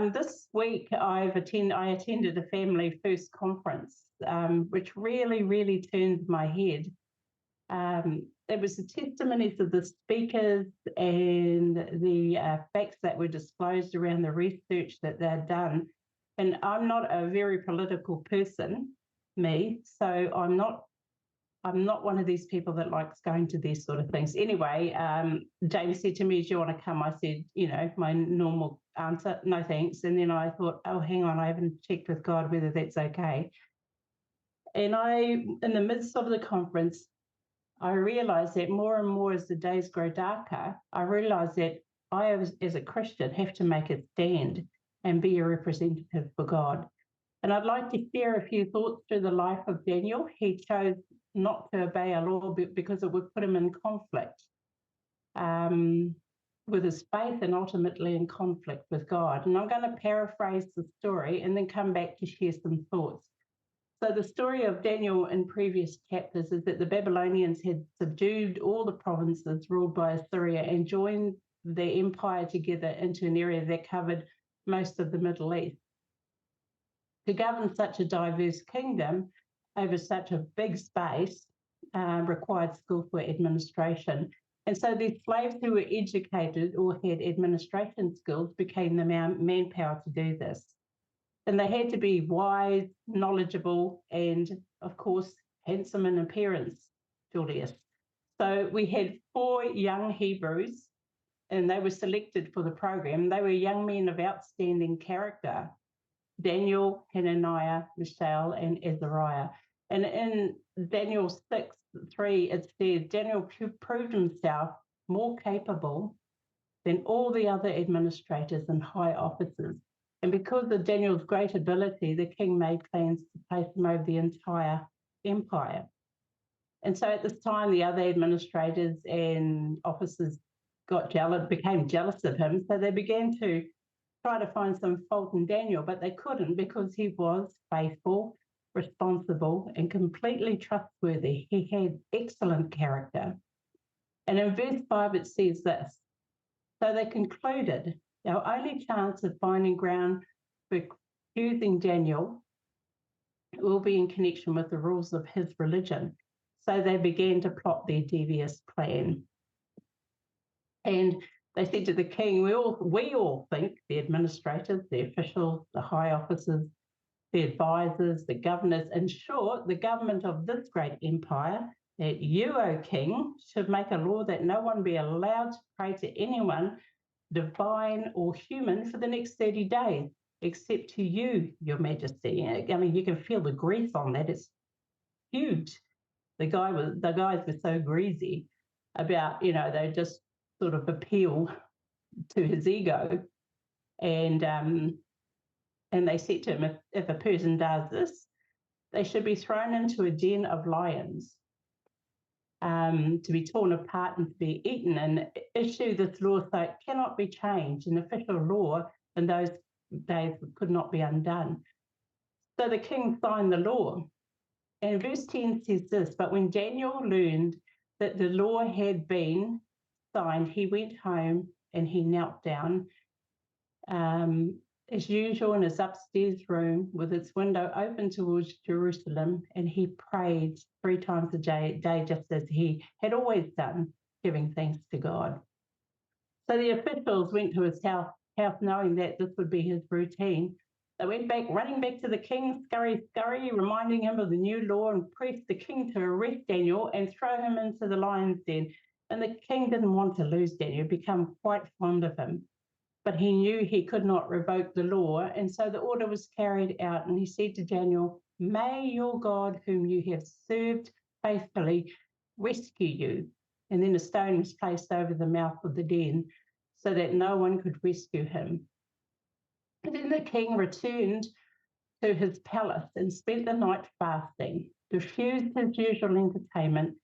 This week I attended a family first conference, which really turned my head. It was the testimonies of the speakers and the facts that were disclosed around the research that they'd done. And I'm not a very political person, so I'm not one of these people that likes going to these sort of things. Anyway, James said to me, do you want to come? I said, my normal answer, no thanks. And then I thought, oh, hang on, I haven't checked with God whether that's okay. And in the midst of the conference, I realized that more and more as the days grow darker, I realized that I, as a Christian, have to make a stand and be a representative for God. And I'd like to share a few thoughts through the life of Daniel. He chose not to obey a law because it would put him in conflict with his faith and ultimately in conflict with God. And I'm going to paraphrase the story and then come back to share some thoughts. So the story of Daniel in previous chapters is that the Babylonians had subdued all the provinces ruled by Assyria and joined their empire together into an area that covered most of the Middle East. To govern such a diverse kingdom over such a big space required skillful administration. And so these slaves who were educated or had administration skills became the manpower to do this. And they had to be wise, knowledgeable, and of course, handsome in appearance, Julius. So we had 4 young Hebrews, and they were selected for the program. They were young men of outstanding character: Daniel, Hananiah, Mishael, and Azariah. And in Daniel 6:3, it says, Daniel proved himself more capable than all the other administrators and high officers. And because of Daniel's great ability, the king made plans to place him over the entire empire. And so at this time, the other administrators and officers became jealous of him. So they began to try to find some fault in Daniel, but they couldn't because he was faithful, responsible, and completely trustworthy. He had excellent character. And in verse 5, it says this: so they concluded our only chance of finding ground for accusing Daniel will be in connection with the rules of his religion. So they began to plot their devious plan. And they said to the king, we all think, the administrators, the officials, the high officers, the advisors, the governors, in short, the government of this great empire, that you, O king, should make a law that no one be allowed to pray to anyone, divine or human, for the next 30 days, except to you, your majesty. I mean, you can feel the grease on that. It's huge. The guys were so greasy about, they just sort of appeal to his ego. And they said to him, if a person does this, they should be thrown into a den of lions, to be torn apart and to be eaten, and issue this law so it cannot be changed. An official law in those days could not be undone. So the king signed the law. And verse 10 says this: but when Daniel learned that the law had been signed, he went home and he knelt down, as usual, in his upstairs room with its window open towards Jerusalem, and he prayed 3 times a day, just as he had always done, giving thanks to God. So the officials went to his house knowing that this would be his routine. They went back, running back to the king, scurry, reminding him of the new law, and pressed the king to arrest Daniel and throw him into the lion's den. And the king didn't want to lose Daniel, become quite fond of him. But he knew he could not revoke the law, and so the order was carried out. And he said to Daniel, may your God, whom you have served faithfully, rescue you. And then a stone was placed over the mouth of the den so that no one could rescue him. And then the king returned to his palace and spent the night fasting, refused his usual entertainment,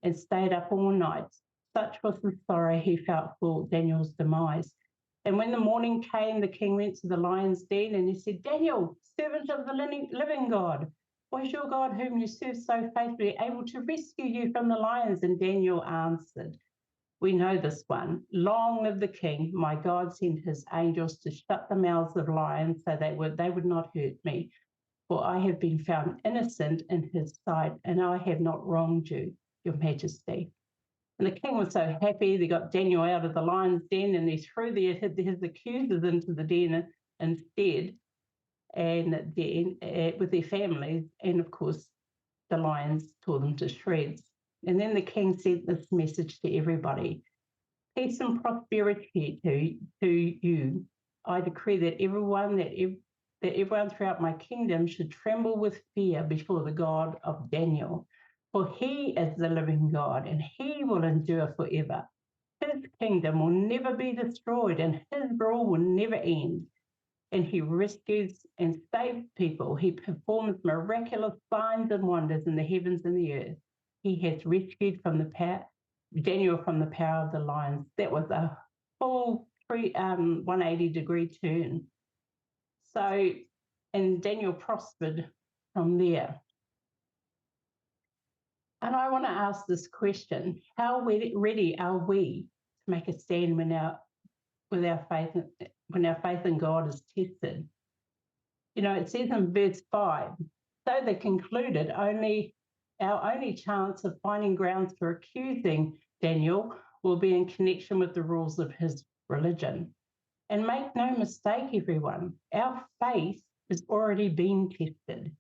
and stayed up all night. Such was the sorrow he felt for Daniel's demise. And when the morning came, the king went to the lion's den and he said, Daniel, servant of the living God, was your God, whom you serve so faithfully, able to rescue you from the lions? And Daniel answered, We know this one. Long live the king. My God sent his angels to shut the mouths of lions so they would not hurt me. For I have been found innocent in his sight, and I have not wronged you, your majesty. And the king was so happy. They got Daniel out of the lion's den, and he threw his accusers into the den instead, and then with their families. And of course, the lions tore them to shreds. And then the king sent this message to everybody: peace and prosperity to you. I decree that everyone throughout my kingdom should tremble with fear before the God of Daniel. For he is the living God, and he will endure forever. His kingdom will never be destroyed, and his rule will never end. And he rescues and saves people. He performs miraculous signs and wonders in the heavens and the earth. He has rescued Daniel from the power of the lions. That was a full 180-degree turn. So, and Daniel prospered from there. And I want to ask this question: how ready are we to make a stand when our faith in God is tested? You know, it says in verse 5, so they concluded our only chance of finding grounds for accusing Daniel will be in connection with the rules of his religion. And make no mistake, everyone, our faith has already been tested.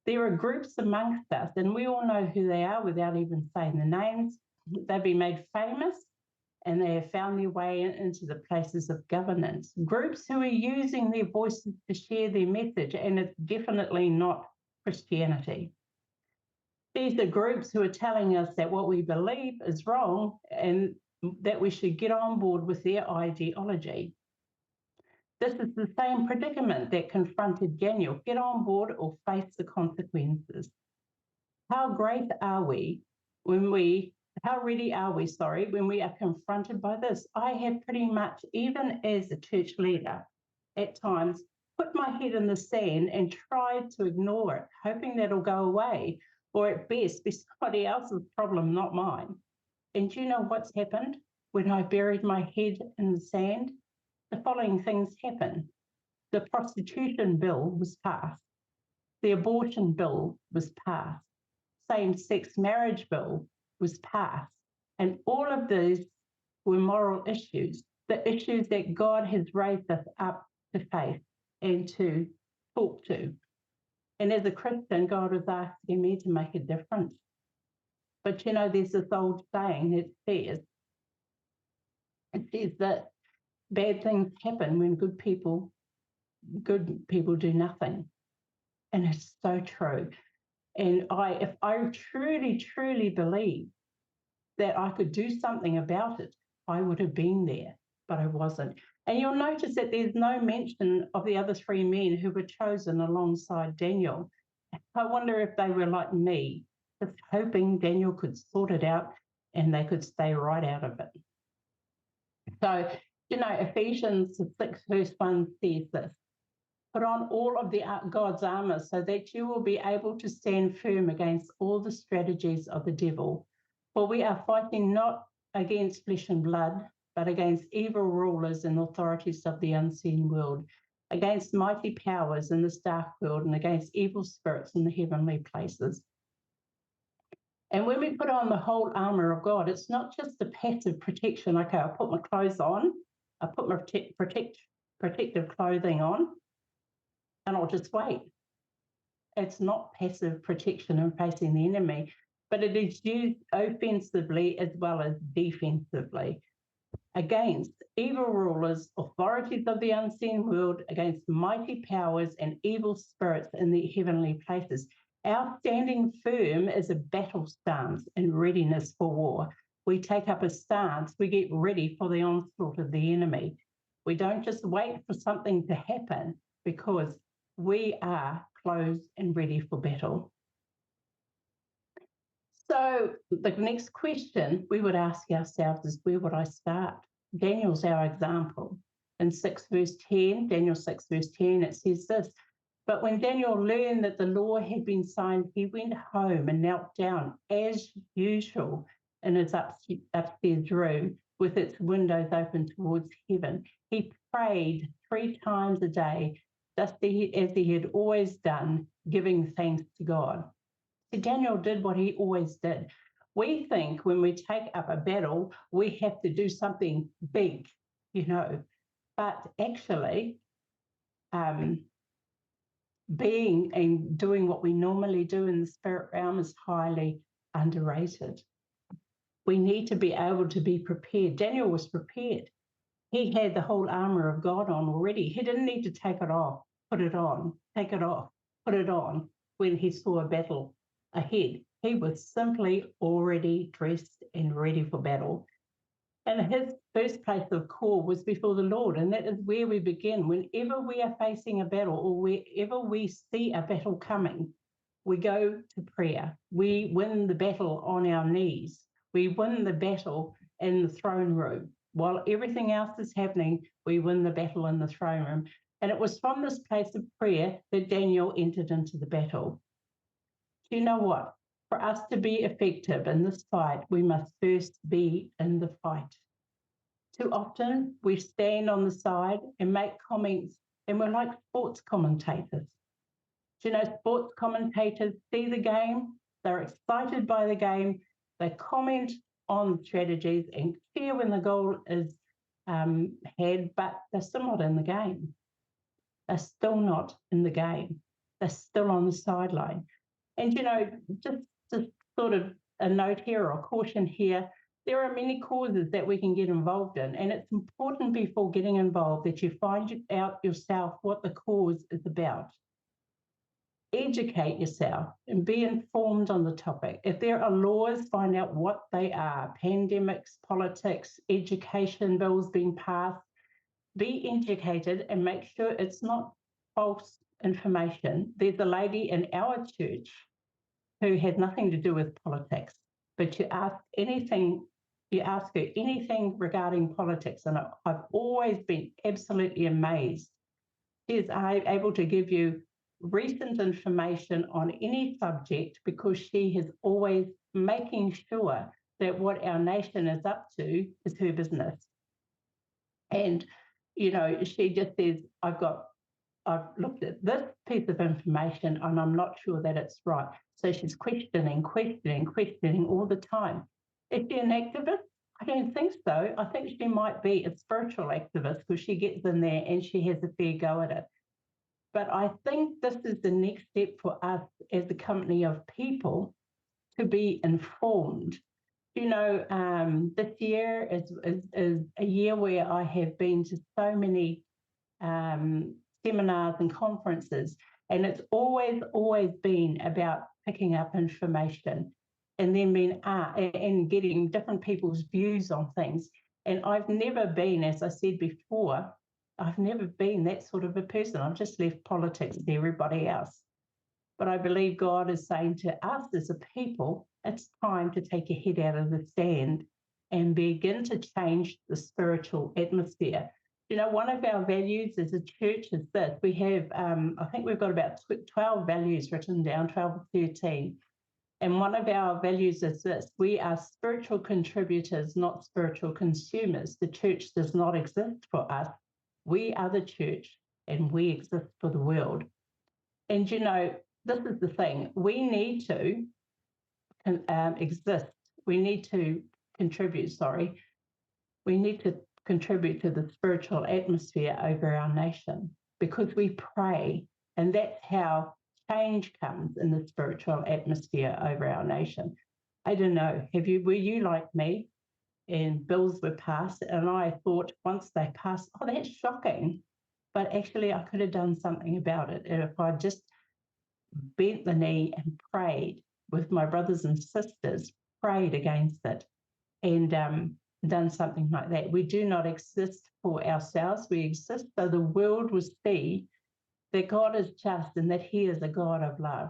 There are groups amongst us, and we all know who they are without even saying the names. They've been made famous, and they have found their way into the places of governance. Groups who are using their voices to share their message, and it's definitely not Christianity. These are groups who are telling us that what we believe is wrong and that we should get on board with their ideology. This is the same predicament that confronted Daniel: get on board or face the consequences. How ready are we, when we are confronted by this? I have pretty much, even as a church leader, at times put my head in the sand and tried to ignore it, hoping that it'll go away, or at best be somebody else's problem, not mine. And do you know what's happened when I buried my head in the sand? The following things happened. The prostitution bill was passed. The abortion bill was passed. Same-sex marriage bill was passed. And all of these were moral issues, the issues that God has raised us up to face and to talk to. And as a Christian, God was asking me to make a difference. But you know, there's this old saying that says that bad things happen when good people do nothing. And it's so true. And if I truly, truly believe that I could do something about it, I would have been there, but I wasn't. And you'll notice that there's no mention of the other three men who were chosen alongside Daniel. I wonder if they were like me, just hoping Daniel could sort it out and they could stay right out of it. So, you know, Ephesians 6 verse 1 says this: put on all of God's armor so that you will be able to stand firm against all the strategies of the devil. For we are fighting not against flesh and blood, but against evil rulers and authorities of the unseen world, against mighty powers in this dark world, and against evil spirits in the heavenly places. And when we put on the whole armor of God, it's not just the passive protection. Okay, I put my clothes on, I put my protective clothing on, and I'll just wait. It's not passive protection in facing the enemy, but it is used offensively as well as defensively against evil rulers, authorities of the unseen world, against mighty powers and evil spirits in the heavenly places. Our standing firm is a battle stance and readiness for war. We take up a stance, we get ready for the onslaught of the enemy. We don't just wait for something to happen, because we are closed and ready for battle. So the next question we would ask ourselves is, where would I start? Daniel's our example. In Daniel 6 verse 10, it says this: but when Daniel learned that the law had been signed, he went home and knelt down as usual in his upstairs room. with its windows open towards heaven. He prayed 3 times a day, just as he had always done, giving thanks to God. So Daniel did what he always did. We think when we take up a battle, we have to do something big, but actually, being and doing what we normally do in the spirit realm is highly underrated. We need to be able to be prepared. Daniel was prepared. He had the whole armor of God on already. He didn't need to take it off, put it on, take it off, put it on when he saw a battle ahead. He was simply already dressed and ready for battle. And his first place of call was before the Lord. And that is where we begin. Whenever we are facing a battle or wherever we see a battle coming, we go to prayer. We win the battle on our knees. We win the battle in the throne room. While everything else is happening, we win the battle in the throne room. And it was from this place of prayer that Daniel entered into the battle. Do you know what? For us to be effective in this fight, we must first be in the fight. Too often we stand on the side and make comments, and we're like sports commentators. Do you know, sports commentators see the game, they're excited by the game, they comment on strategies and cheer when the goal is had, but they're still not in the game. They're still not in the game. They're still on the sideline. And, just sort of a note here or a caution here, there are many causes that we can get involved in. And it's important before getting involved that you find out yourself what the cause is about. Educate yourself and be informed on the topic. If there are laws, find out what they are. Pandemics, politics, education bills being passed. Be educated and make sure it's not false information. There's a lady in our church who has nothing to do with politics, but you ask her anything regarding politics, and I've always been absolutely amazed. She is able to give you recent information on any subject because she is always making sure that what our nation is up to is her business. And, she just says, I've looked at this piece of information and I'm not sure that it's right. So she's questioning all the time. Is she an activist? I don't think so. I think she might be a spiritual activist because she gets in there and she has a fair go at it. But I think this is the next step for us as a company of people to be informed. This year is a year where I have been to so many seminars and conferences, and it's always been about picking up information and then being and getting different people's views on things. And I've never been, as I said before, I've never been that sort of a person. I've just left politics to everybody else. But I believe God is saying to us as a people, it's time to take your head out of the sand and begin to change the spiritual atmosphere. One of our values as a church is this. We have, I think we've got about 12 values written down, 12 or 13. And one of our values is this: we are spiritual contributors, not spiritual consumers. The church does not exist for us. We are the church and we exist for the world. And, this is the thing. We need to exist. We need to contribute, We need to contribute to the spiritual atmosphere over our nation because we pray, and that's how change comes in the spiritual atmosphere over our nation. I don't know, were you like me? And bills were passed, and I thought once they passed, oh, that's shocking. But actually, I could have done something about it. And if I just bent the knee and prayed with my brothers and sisters, prayed against it, and done something like that. We do not exist for ourselves. We exist so the world will see that God is just and that He is a God of love.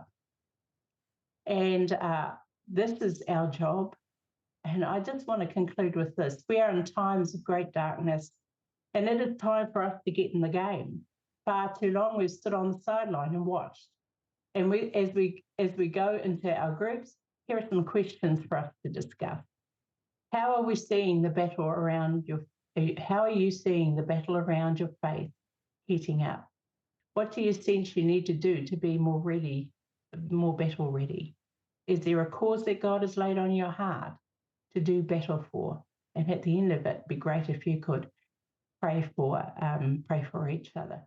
And this is our job. And I just want to conclude with this. We are in times of great darkness, and it is time for us to get in the game. Far too long we've stood on the sideline and watched. And as we go into our groups, here are some questions for us to discuss. How are we seeing the battle around your? How are you seeing the battle around your faith heating up? What do you sense you need to do to be more ready, more battle ready? Is there a cause that God has laid on your heart to do battle for? And at the end of it, it'd be great if you could pray for each other.